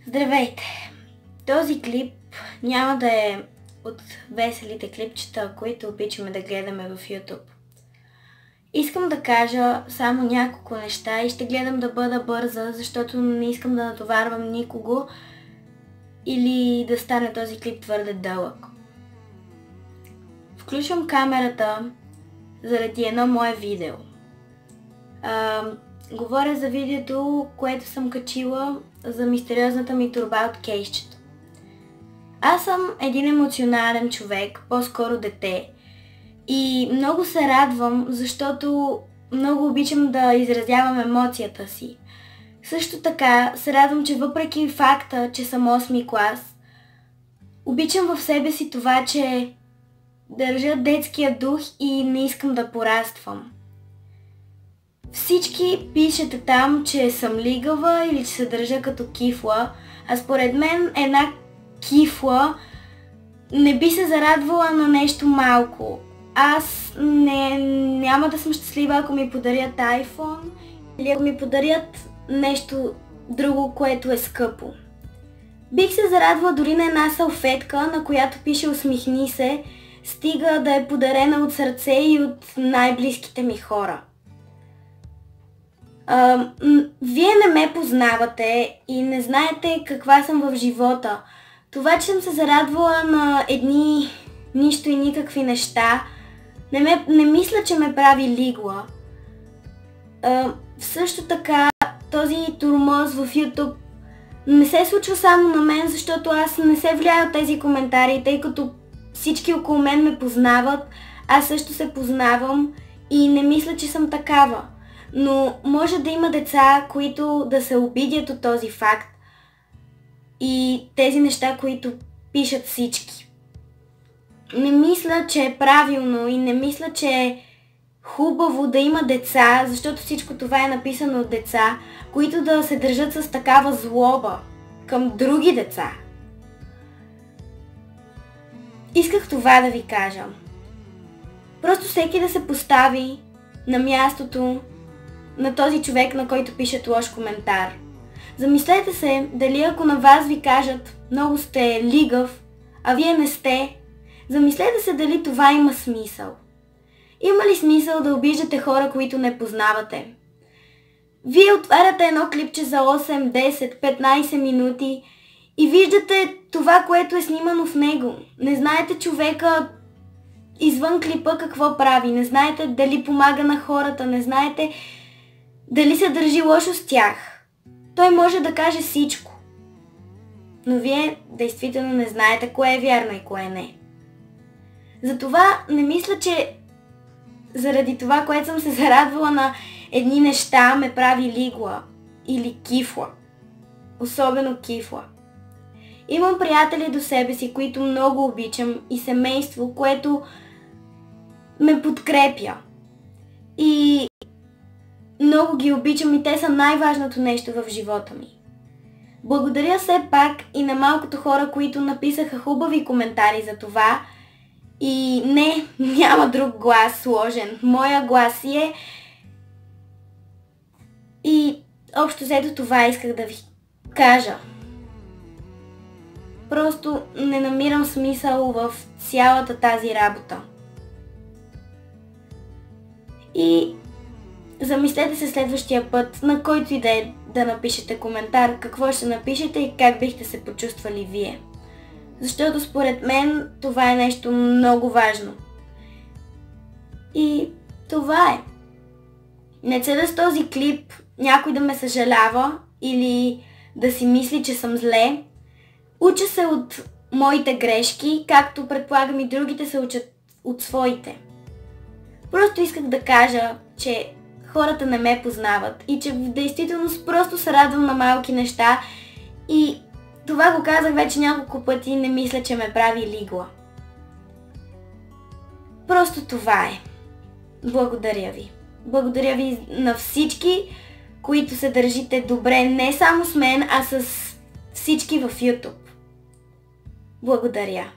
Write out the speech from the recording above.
Здравейте! Този клип няма да е от веселите клипчета, които обичаме да гледаме в YouTube. Искам да кажа само няколко неща и ще гледам да бъда бърза, защото не искам да натоварвам никого или да стане този клип твърде дълъг. Включвам камерата заради едно мое видео. Говоря за видеото, което съм качила за мистериозната ми торба от кейсчето. Аз съм един емоционален човек, по-скоро дете. И много се радвам, защото много обичам да изразявам емоцията си. Също така се радвам, че въпреки факта, че съм 8-ми клас, обичам в себе си това, че държа детския дух и не искам да пораствам. Всички пишете там, че съм лигава или че се държа като кифла, а според мен една кифла не би се зарадвала на нещо малко. Аз няма да съм щастлива, ако ми подарят iPhone или ако ми подарят нещо друго, което е скъпо. Бих се зарадвала дори на една салфетка, на която пише "Усмихни се", стига да е подарена от сърце и от най-близките ми хора. Вие не ме познавате и не знаете каква съм в живота. Това, че съм се зарадвала на едни нищо и никакви неща, не мисля, че ме прави лигла. Също така, този тормоз в YouTube не се случва само на мен, защото аз не се влияя от тези коментари, тъй като всички около мен ме познават, аз също се познавам и не мисля, че съм такава. Но може да има деца, които да се обидят от този факт и тези неща, които пишат всички. Не мисля, че е правилно и не мисля, че е хубаво да има деца, защото всичко това е написано от деца, които да се държат с такава злоба към други деца. Исках това да ви кажа. Просто всеки да се постави на мястото на този човек, на който пишат лош коментар. Замислете се дали ако на вас ви кажат "много сте лигав", а вие не сте, замислете се дали това има смисъл. Има ли смисъл да обиждате хора, които не познавате? Вие отваряте едно клипче за 8, 10, 15 минути и виждате това, което е снимано в него. Не знаете човека извън клипа какво прави, не знаете дали помага на хората, не знаете дали се държи лошо с тях. Той може да каже всичко. Но вие действително не знаете кое е вярно и кое не. Затова не мисля, че заради това, което съм се зарадвала на едни неща, ме прави лигла или кифла. Особено кифла. Имам приятели до себе си, които много обичам, и семейство, което ме подкрепя. И много ги обичам и те са най-важното нещо в живота ми. Благодаря все пак и на малкото хора, които написаха хубави коментари за това. И не, няма друг глас сложен. Моя глас си е. И общо взето това исках да ви кажа. Просто не намирам смисъл в цялата тази работа. И замислете се следващия път, на който и да е да напишете коментар, какво ще напишете и как бихте се почувствали вие. Защото според мен това е нещо много важно. И това е. Не целя с този клип някой да ме съжалява или да си мисли, че съм зле. Уча се от моите грешки, както предполагам и другите се учат от своите. Просто исках да кажа, че хората не ме познават и че в действителност просто се радвам на малки неща и това го казах вече няколко пъти и не мисля, че ме прави лигла. Просто това е. Благодаря ви. Благодаря ви на всички, които се държите добре не само с мен, а с всички в YouTube. Благодаря.